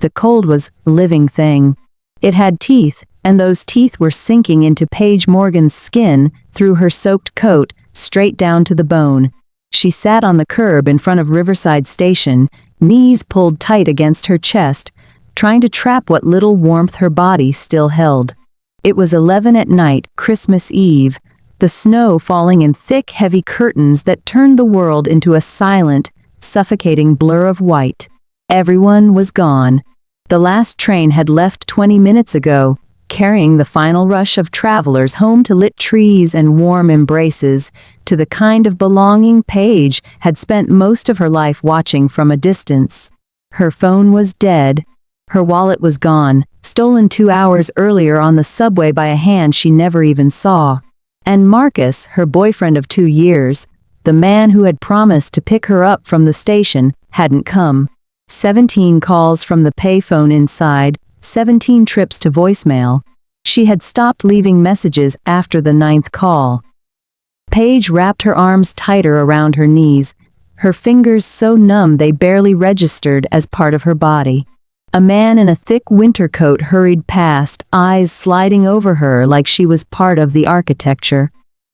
The cold was a living thing. It had teeth, and those teeth were sinking into Paige Morgan's skin, through her soaked coat, straight down to the bone. She sat on the curb in front of Riverside Station, knees pulled tight against her chest, trying to trap what little warmth her body still held. It was 11 at night, Christmas Eve, the snow falling in thick, heavy curtains that turned the world into a silent, suffocating blur of white. Everyone was gone. The last train had left 20 minutes ago, carrying the final rush of travelers home to lit trees and warm embraces, to the kind of belonging Paige had spent most of her life watching from a distance. Her phone was dead. Her wallet was gone, stolen 2 hours earlier on the subway by a hand she never even saw. And Marcus, her boyfriend of 2 years, the man who had promised to pick her up from the station, hadn't come. 17 calls from the payphone inside, 17 trips to voicemail. She had stopped leaving messages after the 9th call. Paige wrapped her arms tighter around her knees, her fingers so numb they barely registered as part of her body. A man in a thick winter coat hurried past, eyes sliding over her like she was part of the architecture.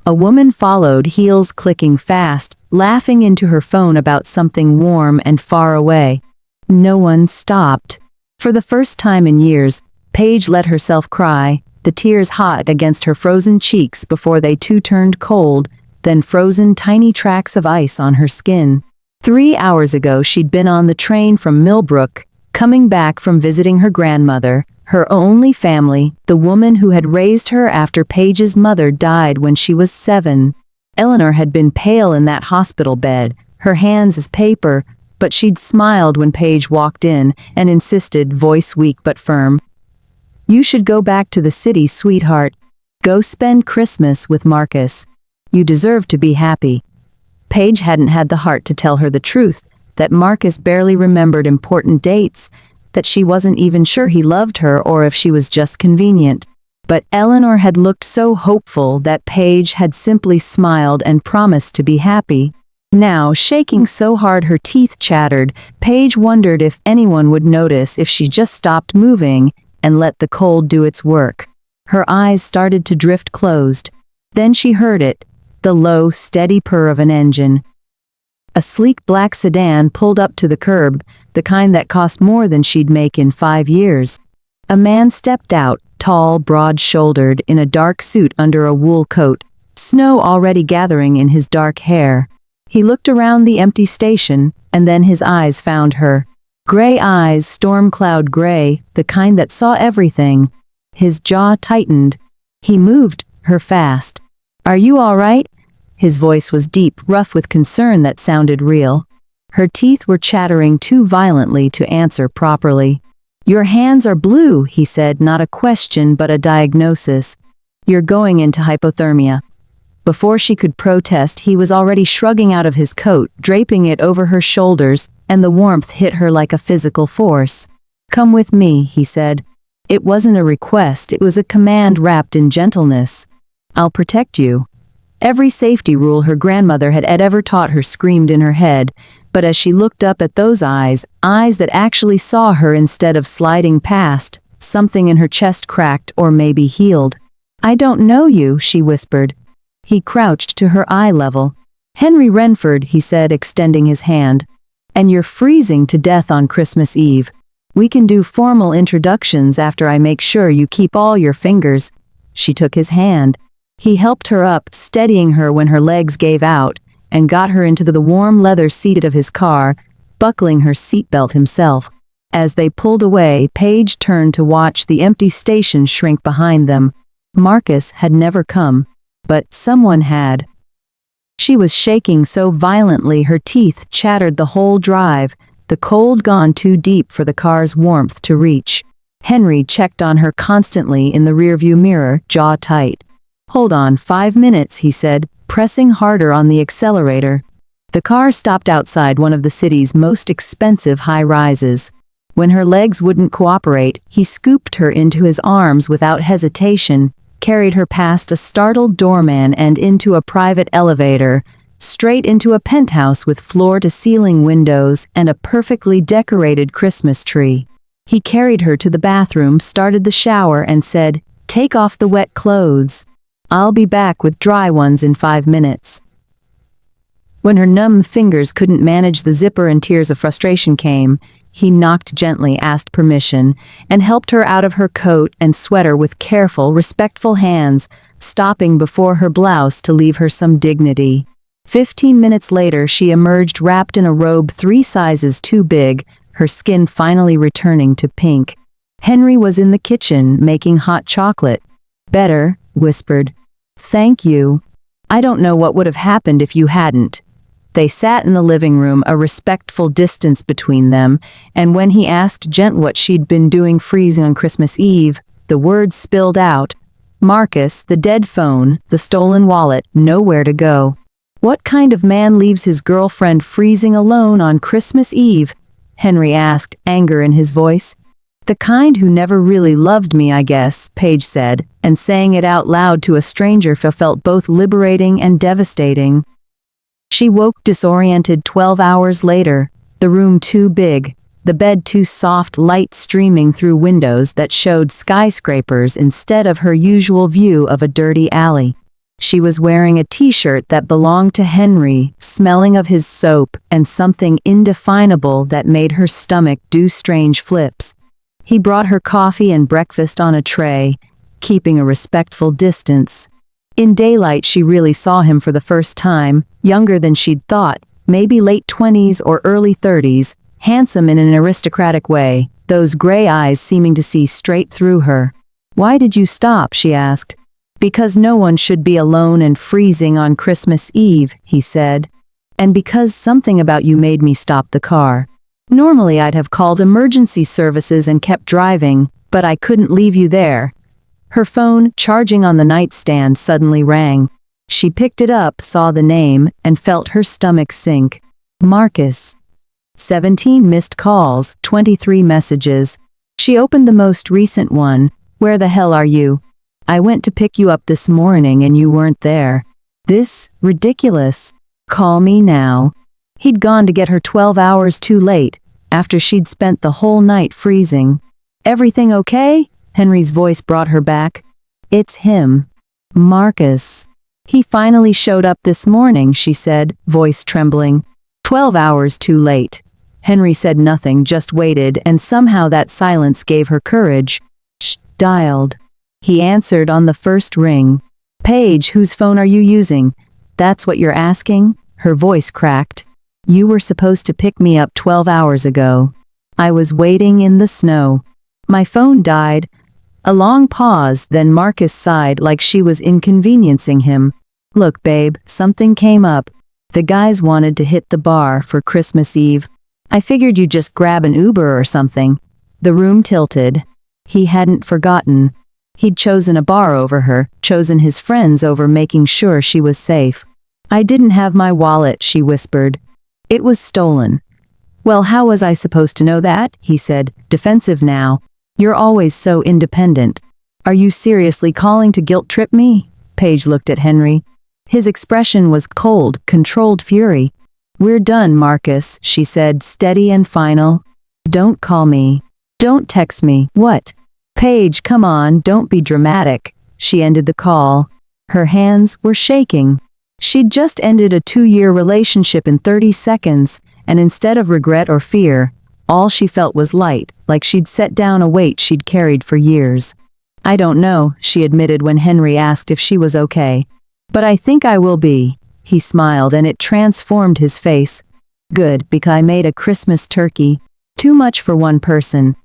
A woman followed, heels clicking fast, laughing into her phone about something warm and far away. No one stopped. For the first time in years, Paige let herself cry, the tears hot against her frozen cheeks before they too turned cold, then frozen tiny tracks of ice on her skin. 3 hours ago she'd been on the train from Millbrook, coming back from visiting her grandmother, her only family, the woman who had raised her after Paige's mother died when she was 7. Eleanor had been pale in that hospital bed, her hands as paper, but she'd smiled when Paige walked in and insisted, voice weak but firm. "You should go back to the city, sweetheart. Go spend Christmas with Marcus. You deserve to be happy." Paige hadn't had the heart to tell her the truth, that Marcus barely remembered important dates, that she wasn't even sure he loved her or if she was just convenient. But Eleanor had looked so hopeful that Paige had simply smiled and promised to be happy. Now, shaking so hard her teeth chattered, Paige wondered if anyone would notice if she just stopped moving and let the cold do its work. Her eyes started to drift closed. Then she heard it, the low, steady purr of an engine. A sleek black sedan pulled up to the curb, the kind that cost more than she'd make in 5 years. A man stepped out, tall, broad-shouldered, in a dark suit under a wool coat, snow already gathering in his dark hair. He looked around the empty station, and then his eyes found her. Gray eyes, storm cloud gray, the kind that saw everything. His jaw tightened. He moved her fast. "Are you all right?" His voice was deep, rough with concern that sounded real. Her teeth were chattering too violently to answer properly. "Your hands are blue," he said, not a question but a diagnosis. "You're going into hypothermia." Before she could protest, he was already shrugging out of his coat, draping it over her shoulders, and the warmth hit her like a physical force. "Come with me," he said. It wasn't a request, it was a command wrapped in gentleness. "I'll protect you." Every safety rule her grandmother had ever taught her screamed in her head, but as she looked up at those eyes, eyes that actually saw her instead of sliding past, something in her chest cracked or maybe healed. "I don't know you," she whispered. He crouched to her eye level. "Henry Renford," he said, extending his hand. "And you're freezing to death on Christmas Eve. We can do formal introductions after I make sure you keep all your fingers." She took his hand. He helped her up, steadying her when her legs gave out, and got her into the warm leather seat of his car, buckling her seatbelt himself. As they pulled away, Paige turned to watch the empty station shrink behind them. Marcus had never come, but someone had. She was shaking so violently her teeth chattered the whole drive, the cold gone too deep for the car's warmth to reach. Henry checked on her constantly in the rearview mirror, jaw tight. "Hold on 5 minutes," he said, pressing harder on the accelerator. The car stopped outside one of the city's most expensive high-rises. When her legs wouldn't cooperate, he scooped her into his arms without hesitation, carried her past a startled doorman and into a private elevator, straight into a penthouse with floor-to-ceiling windows and a perfectly decorated Christmas tree. He carried her to the bathroom, started the shower, and said, "Take off the wet clothes. I'll be back with dry ones in 5 minutes." When her numb fingers couldn't manage the zipper and tears of frustration came, he knocked gently, asked permission, and helped her out of her coat and sweater with careful, respectful hands, stopping before her blouse to leave her some dignity. 15 minutes later, she emerged wrapped in a robe 3 sizes too big, her skin finally returning to pink. Henry was in the kitchen, making hot chocolate. "Better," whispered. "Thank you. I don't know what would have happened if you hadn't." They sat in the living room, a respectful distance between them, and when he asked Jen what she'd been doing freezing on Christmas Eve, the words spilled out. Marcus, the dead phone, the stolen wallet, nowhere to go. "What kind of man leaves his girlfriend freezing alone on Christmas Eve?" Henry asked, anger in his voice. "The kind who never really loved me, I guess," Paige said, and saying it out loud to a stranger felt both liberating and devastating. She woke disoriented 12 hours later, the room too big, the bed too soft, light streaming through windows that showed skyscrapers instead of her usual view of a dirty alley. She was wearing a t-shirt that belonged to Henry, smelling of his soap, and something indefinable that made her stomach do strange flips. He brought her coffee and breakfast on a tray, keeping a respectful distance. In daylight she really saw him for the first time, younger than she'd thought, maybe late 20s or early 30s, handsome in an aristocratic way, those gray eyes seeming to see straight through her. "Why did you stop?" she asked. "Because no one should be alone and freezing on Christmas Eve," he said. "And because something about you made me stop the car. Normally I'd have called emergency services and kept driving, but I couldn't leave you there." Her phone, charging on the nightstand, suddenly rang. She picked it up, saw the name, and felt her stomach sink. Marcus. 17 missed calls, 23 messages. She opened the most recent one. "Where the hell are you? I went to pick you up this morning and you weren't there. This, ridiculous. Call me now." He'd gone to get her 12 hours too late, after she'd spent the whole night freezing. "Everything okay?" Henry's voice brought her back. "It's him. Marcus. He finally showed up this morning," she said, voice trembling. 12 hours too late." Henry said nothing, just waited, and somehow that silence gave her courage. "Shh, dialed." He answered on the first ring. "Paige, whose phone are you using?" "That's what you're asking?" Her voice cracked. "You were supposed to pick me up 12 hours ago. I was waiting in the snow. My phone died." A long pause, then Marcus sighed like she was inconveniencing him. "Look, babe, something came up. The guys wanted to hit the bar for Christmas Eve. I figured you'd just grab an Uber or something." The room tilted. He hadn't forgotten. He'd chosen a bar over her, chosen his friends over making sure she was safe. "I didn't have my wallet," she whispered. "It was stolen." "Well, how was I supposed to know that?" he said, defensive now. "You're always so independent. Are you seriously calling to guilt-trip me?" Paige looked at Henry. His expression was cold, controlled fury. "We're done, Marcus," she said, steady and final. "Don't call me. Don't text me." "What?" "Paige, come on, don't be dramatic." She ended the call. Her hands were shaking. She'd just ended a 2-year relationship in 30 seconds, and instead of regret or fear, all she felt was light, like she'd set down a weight she'd carried for years. "I don't know," she admitted when Henry asked if she was okay. "But I think I will be." He smiled, and it transformed his face. "Good, because I made a Christmas turkey. Too much for one person."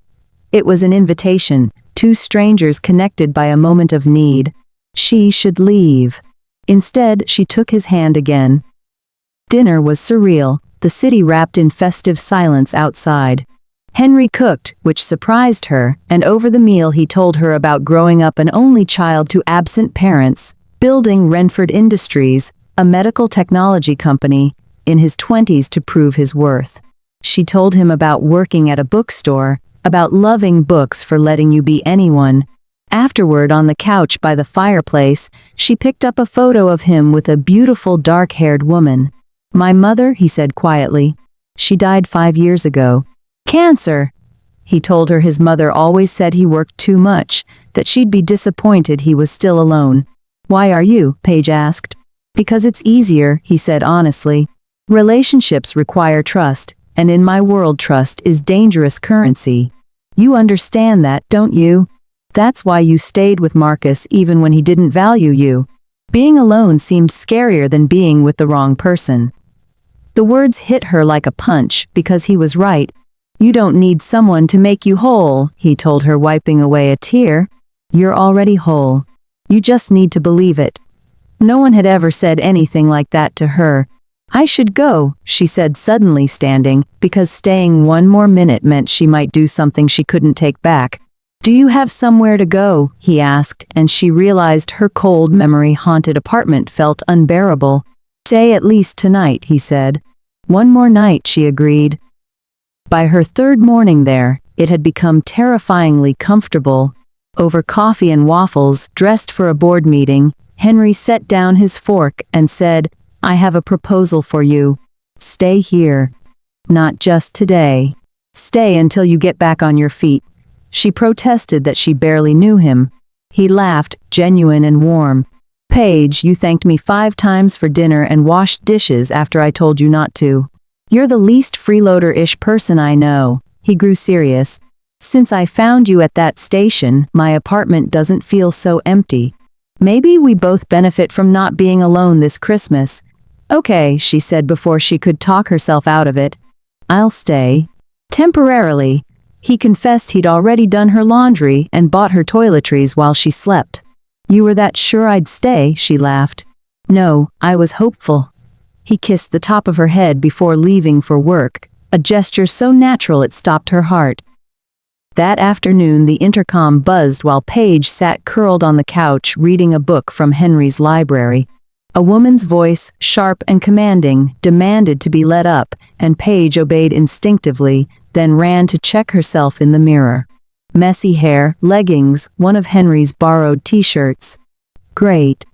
It was an invitation, 2 strangers connected by a moment of need. She should leave. Instead, she took his hand again. Dinner was surreal, the city wrapped in festive silence outside. Henry cooked, which surprised her, and over the meal he told her about growing up an only child to absent parents, building Renford Industries, a medical technology company, in his 20s to prove his worth. She told him about working at a bookstore, about loving books for letting you be anyone. Afterward, on the couch by the fireplace, she picked up a photo of him with a beautiful dark-haired woman. "My mother," he said quietly. "She died 5 years ago. Cancer." He told her his mother always said he worked too much, that she'd be disappointed he was still alone. "Why are you?" Paige asked. "Because it's easier," he said honestly. "Relationships require trust, and in my world trust is dangerous currency. You understand that, don't you? That's why you stayed with Marcus even when he didn't value you. Being alone seemed scarier than being with the wrong person." The words hit her like a punch, because he was right. "You don't need someone to make you whole," he told her, wiping away a tear. "You're already whole. You just need to believe it." No one had ever said anything like that to her. "I should go," she said, suddenly standing, because staying one more minute meant she might do something she couldn't take back. "Do you have somewhere to go?" he asked, and she realized her cold, memory-haunted apartment felt unbearable. "Stay at least tonight," he said. "One more night," she agreed. By her third morning there, it had become terrifyingly comfortable. Over coffee and waffles, dressed for a board meeting, Henry set down his fork and said, "I have a proposal for you. Stay here. Not just today. Stay until you get back on your feet." She protested that she barely knew him. He laughed, genuine and warm. "Paige, you thanked me 5 times for dinner and washed dishes after I told you not to. You're the least freeloader-ish person I know." He grew serious. "Since I found you at that station, my apartment doesn't feel so empty. Maybe we both benefit from not being alone this Christmas." "Okay," she said before she could talk herself out of it. "I'll stay. Temporarily." He confessed he'd already done her laundry and bought her toiletries while she slept. "You were that sure I'd stay," she laughed. "No, I was hopeful." He kissed the top of her head before leaving for work, a gesture so natural it stopped her heart. That afternoon the intercom buzzed while Paige sat curled on the couch reading a book from Henry's library. A woman's voice, sharp and commanding, demanded to be let up, and Paige obeyed instinctively, then ran to check herself in the mirror. Messy hair, leggings, one of Henry's borrowed t-shirts. Great.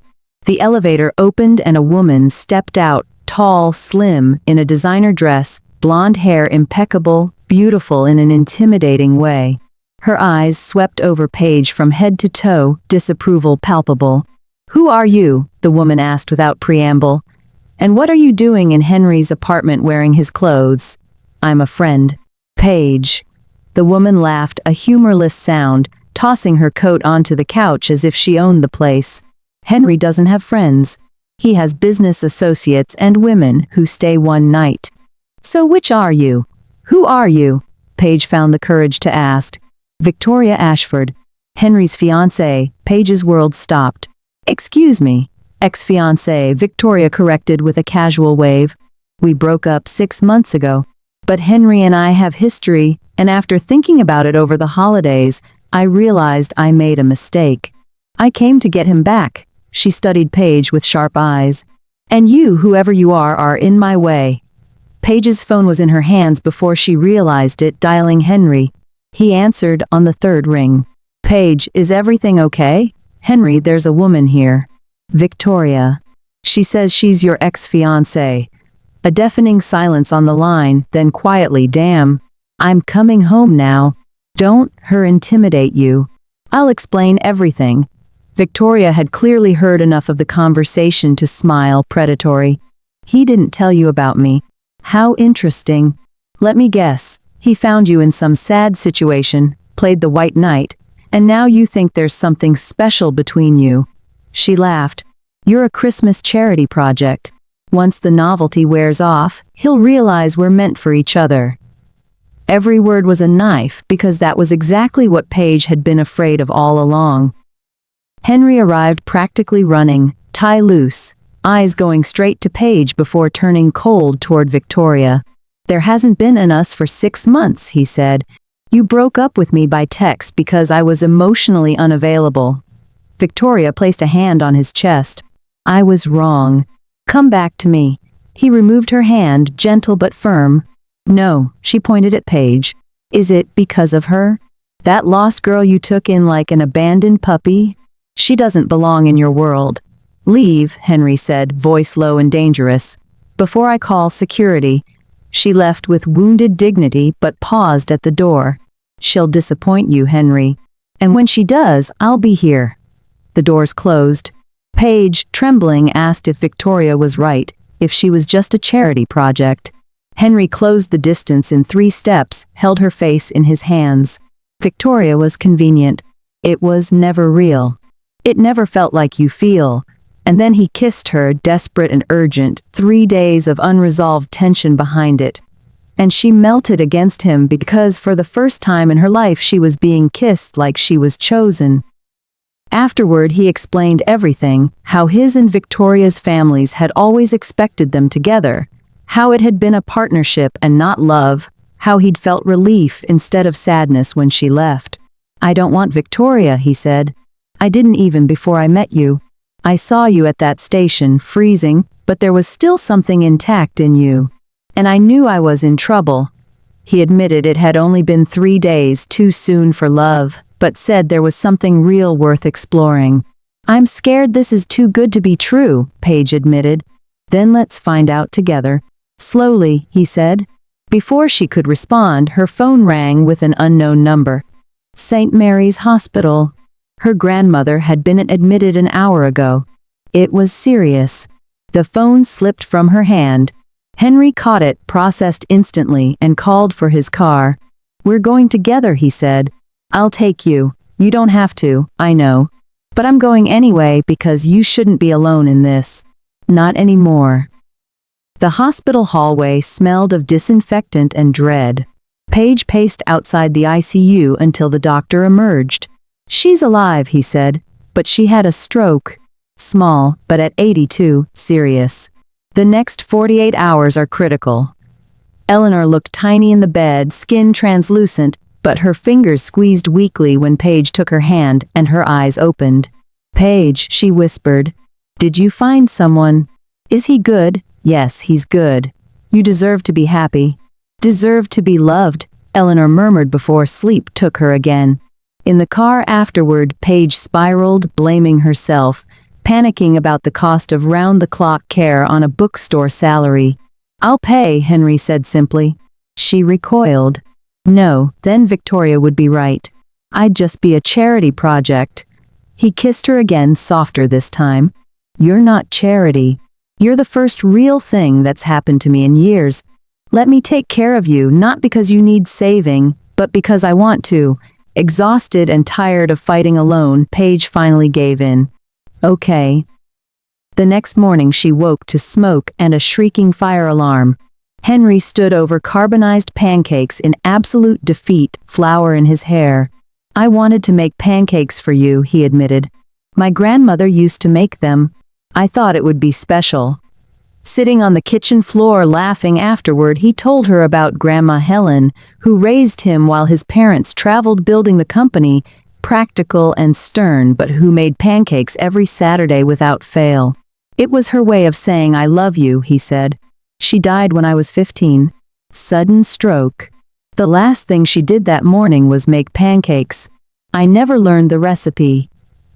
The elevator opened and a woman stepped out, tall, slim, in a designer dress, blonde hair impeccable, beautiful in an intimidating way. Her eyes swept over Paige from head to toe, disapproval palpable. "Who are you?" the woman asked without preamble. "And what are you doing in Henry's apartment wearing his clothes?" "I'm a friend." "Paige." The woman laughed, a humorless sound, tossing her coat onto the couch as if she owned the place. "Henry doesn't have friends. He has business associates and women who stay one night." "So which are you? Who are you?" Paige found the courage to ask. "Victoria Ashford. Henry's fiancée." Paige's world stopped. "Excuse me." "Ex-fiancée," Victoria corrected with a casual wave. "We broke up 6 months ago. But Henry and I have history, and after thinking about it over the holidays, I realized I made a mistake. I came to get him back." She studied Paige with sharp eyes. "And you, whoever you are in my way." Paige's phone was in her hands before she realized it, dialing Henry. He answered on the 3rd ring. "Paige, is everything okay?" "Henry, there's a woman here." "Victoria. She says she's your ex-fiancé." A deafening silence on the line, then quietly, "Damn. I'm coming home now." "Don't her intimidate you." "I'll explain everything." Victoria had clearly heard enough of the conversation to smile, predatory. "He didn't tell you about me." "How interesting. Let me guess. He found you in some sad situation, played the white knight, and now you think there's something special between you." She laughed. "You're a Christmas charity project. Once the novelty wears off, he'll realize we're meant for each other." Every word was a knife, because that was exactly what Paige had been afraid of all along. Henry arrived practically running, tie loose, eyes going straight to Paige before turning cold toward Victoria. "There hasn't been an us for 6 months," he said. "You broke up with me by text because I was emotionally unavailable." Victoria placed a hand on his chest. "I was wrong. Come back to me." He removed her hand, gentle but firm. "No," she pointed at Paige. "Is it because of her? That lost girl you took in like an abandoned puppy? She doesn't belong in your world." "Leave," Henry said, voice low and dangerous. "Before I call security." She left with wounded dignity but paused at the door. She'll disappoint you, Henry. And when she does, I'll be here. The doors closed. Paige, trembling, asked if Victoria was right, if she was just a charity project. Henry closed the distance in 3 steps, held her face in his hands. Victoria was convenient. It was never real. It never felt like you feel. And then he kissed her, desperate and urgent, 3 days of unresolved tension behind it. And she melted against him because for the first time in her life she was being kissed like she was chosen. Afterward he explained everything, how his and Victoria's families had always expected them together, how it had been a partnership and not love, how he'd felt relief instead of sadness when she left. I don't want Victoria, he said. I didn't even before I met you. I saw you at that station, freezing, but there was still something intact in you. And I knew I was in trouble. He admitted it had only been 3 days too soon for love, but said there was something real worth exploring. I'm scared this is too good to be true, Paige admitted. Then let's find out together. Slowly, he said. Before she could respond, her phone rang with an unknown number. St. Mary's Hospital. Her grandmother had been admitted an hour ago. It was serious. The phone slipped from her hand. Henry caught it, processed instantly, and called for his car. We're going together, he said. I'll take you. You don't have to, I know. But I'm going anyway because you shouldn't be alone in this. Not anymore. The hospital hallway smelled of disinfectant and dread. Paige paced outside the ICU until the doctor emerged. She's alive, he said, but she had a stroke. Small, but at 82, serious. The next 48 hours are critical. Eleanor looked tiny in the bed, skin translucent, but her fingers squeezed weakly when Paige took her hand and her eyes opened. Paige, she whispered. Did you find someone? Is he good? Yes, he's good. You deserve to be happy. Deserve to be loved, Eleanor murmured before sleep took her again. In the car afterward, Paige spiraled, blaming herself, panicking about the cost of round-the-clock care on a bookstore salary. I'll pay, Henry said simply. She recoiled. No, then Victoria would be right. I'd just be a charity project. He kissed her again, softer this time. You're not charity. You're the first real thing that's happened to me in years. Let me take care of you, not because you need saving, but because I want to. Exhausted and tired of fighting alone, Paige finally gave in. Okay. The next morning she woke to smoke and a shrieking fire alarm. Henry stood over carbonized pancakes in absolute defeat, flour in his hair. I wanted to make pancakes for you, he admitted. My grandmother used to make them. I thought it would be special. Sitting on the kitchen floor laughing afterward, he told her about Grandma Helen, who raised him while his parents traveled building the company, practical and stern, but who made pancakes every Saturday without fail. It was her way of saying I love you, he said. She died when I was 15. Sudden stroke. The last thing she did that morning was make pancakes. I never learned the recipe.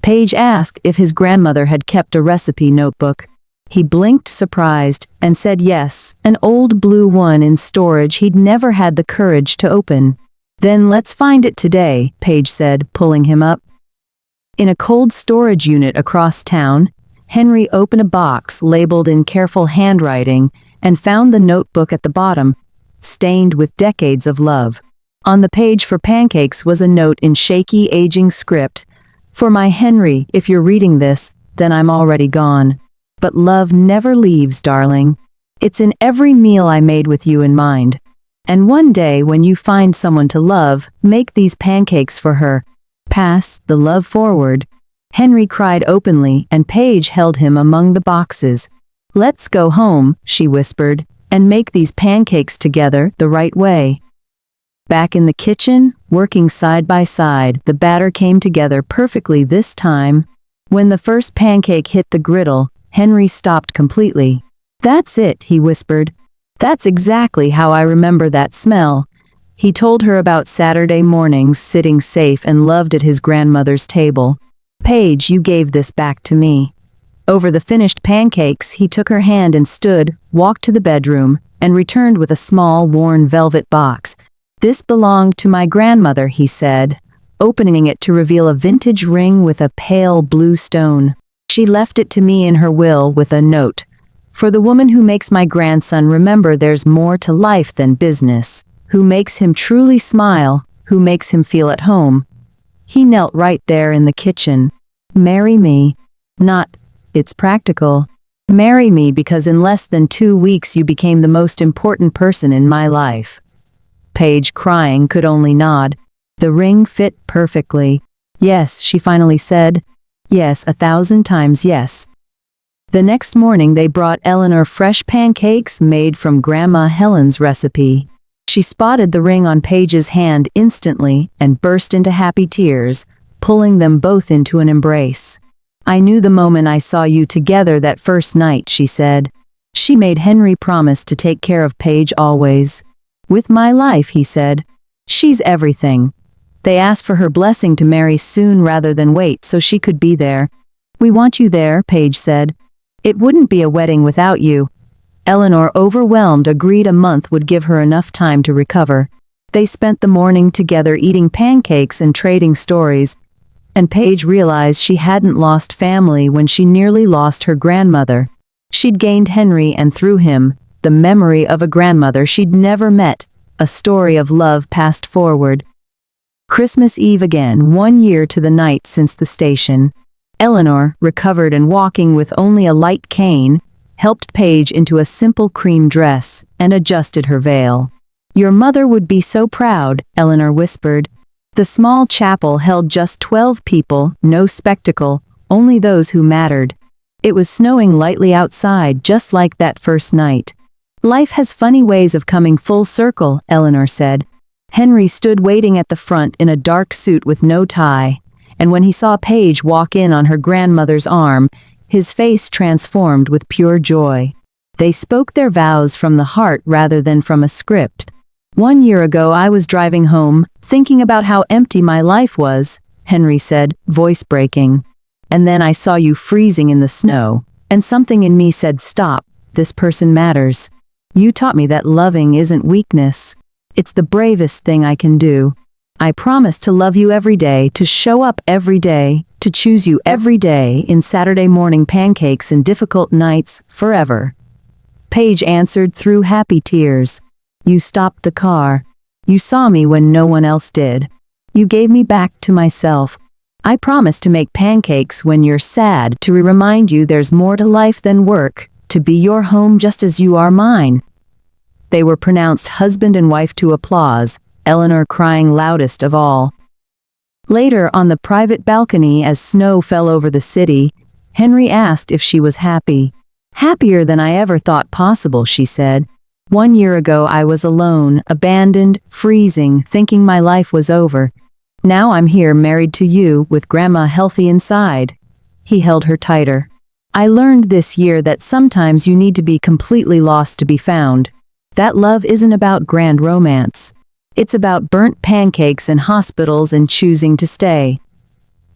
Paige asked if his grandmother had kept a recipe notebook. He blinked surprised and said yes, an old blue one in storage he'd never had the courage to open. Then let's find it today, Paige said, pulling him up. In a cold storage unit across town, Henry opened a box labeled in careful handwriting and found the notebook at the bottom, stained with decades of love. On the page for pancakes was a note in shaky, aging script. For my Henry, if you're reading this, then I'm already gone. But love never leaves, darling. It's in every meal I made with you in mind. And one day when you find someone to love, make these pancakes for her. Pass the love forward. Henry cried openly, and Paige held him among the boxes. Let's go home, she whispered, and make these pancakes together the right way. Back in the kitchen, working side by side, the batter came together perfectly this time. When the first pancake hit the griddle, Henry stopped completely. That's it, he whispered. That's exactly how I remember that smell. He told her about Saturday mornings sitting safe and loved at his grandmother's table. Paige, you gave this back to me. Over the finished pancakes, he took her hand and stood, walked to the bedroom, and returned with a small, worn velvet box. "This belonged to my grandmother," he said, opening it to reveal a vintage ring with a pale blue stone. "She left it to me in her will with a note. For the woman who makes my grandson remember there's more to life than business, who makes him truly smile, who makes him feel at home." He knelt right there in the kitchen. "Marry me." Not, "It's practical." "Marry me because in less than 2 weeks you became the most important person in my life." Paige, crying, could only nod. The ring fit perfectly. "Yes," she finally said. "Yes, 1,000 times yes." The next morning they brought Eleanor fresh pancakes made from Grandma Helen's recipe. She spotted the ring on Paige's hand instantly and burst into happy tears, pulling them both into an embrace. "I knew the moment I saw you together that first night," she said. She made Henry promise to take care of Paige always. "With my life," he said. "She's everything." They asked for her blessing to marry soon rather than wait so she could be there. "We want you there," Paige said. "It wouldn't be a wedding without you." Eleanor, overwhelmed, agreed a month would give her enough time to recover. They spent the morning together eating pancakes and trading stories, and Paige realized she hadn't lost family when she nearly lost her grandmother. She'd gained Henry, and through him, the memory of a grandmother she'd never met, a story of love passed forward. Christmas Eve again, 1 year to the night since the station. Eleanor, recovered and walking with only a light cane, helped Paige into a simple cream dress and adjusted her veil. "Your mother would be so proud," Eleanor whispered. The small chapel held just 12 people, no spectacle, only those who mattered. It was snowing lightly outside, just like that first night. "Life has funny ways of coming full circle," Eleanor said. Henry stood waiting at the front in a dark suit with no tie, and when he saw Paige walk in on her grandmother's arm, his face transformed with pure joy. They spoke their vows from the heart rather than from a script. "1 year ago I was driving home, thinking about how empty my life was," Henry said, voice breaking. "And then I saw you freezing in the snow, and something in me said, stop, this person matters. You taught me that loving isn't weakness. It's the bravest thing I can do. I promise to love you every day, to show up every day, to choose you every day in Saturday morning pancakes and difficult nights, forever." Paige answered through happy tears. "You stopped the car. You saw me when no one else did. You gave me back to myself. I promise to make pancakes when you're sad, to remind you there's more to life than work, to be your home just as you are mine." They were pronounced husband and wife to applause, Eleanor crying loudest of all. Later, on the private balcony as snow fell over the city, Henry asked if she was happy. "Happier than I ever thought possible," she said. "1 year ago I was alone, abandoned, freezing, thinking my life was over. Now I'm here married to you, with Grandma healthy inside." He held her tighter. "I learned this year that sometimes you need to be completely lost to be found. That love isn't about grand romance. It's about burnt pancakes and hospitals and choosing to stay."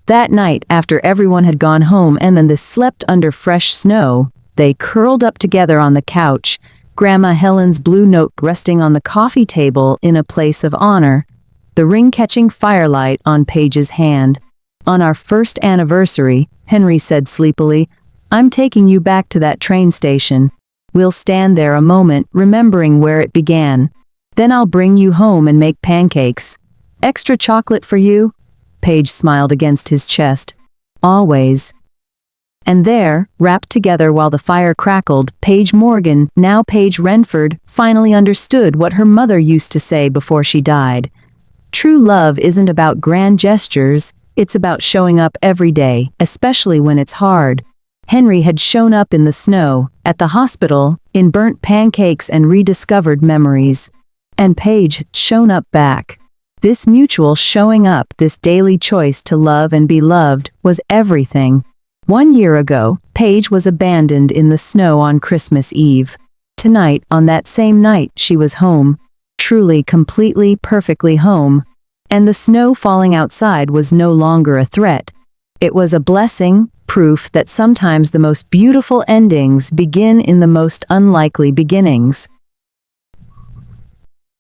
That night, after everyone had gone home and then they slept under fresh snow, they curled up together on the couch, Grandma Helen's blue note resting on the coffee table in a place of honor, the ring-catching firelight on Paige's hand. "On our first anniversary," Henry said sleepily, "I'm taking you back to that train station. We'll stand there a moment, remembering where it began. Then I'll bring you home and make pancakes. Extra chocolate for you?" Paige smiled against his chest. "Always." And there, wrapped together while the fire crackled, Paige Morgan, now Paige Renford, finally understood what her mother used to say before she died. True love isn't about grand gestures, it's about showing up every day, especially when it's hard. Henry had shown up in the snow, at the hospital, in burnt pancakes and rediscovered memories. And Paige had shown up back. This mutual showing up, this daily choice to love and be loved, was everything. 1 year ago, Paige was abandoned in the snow on Christmas Eve. Tonight, on that same night, she was home. Truly, completely, perfectly home. And the snow falling outside was no longer a threat. It was a blessing, proof that sometimes the most beautiful endings begin in the most unlikely beginnings.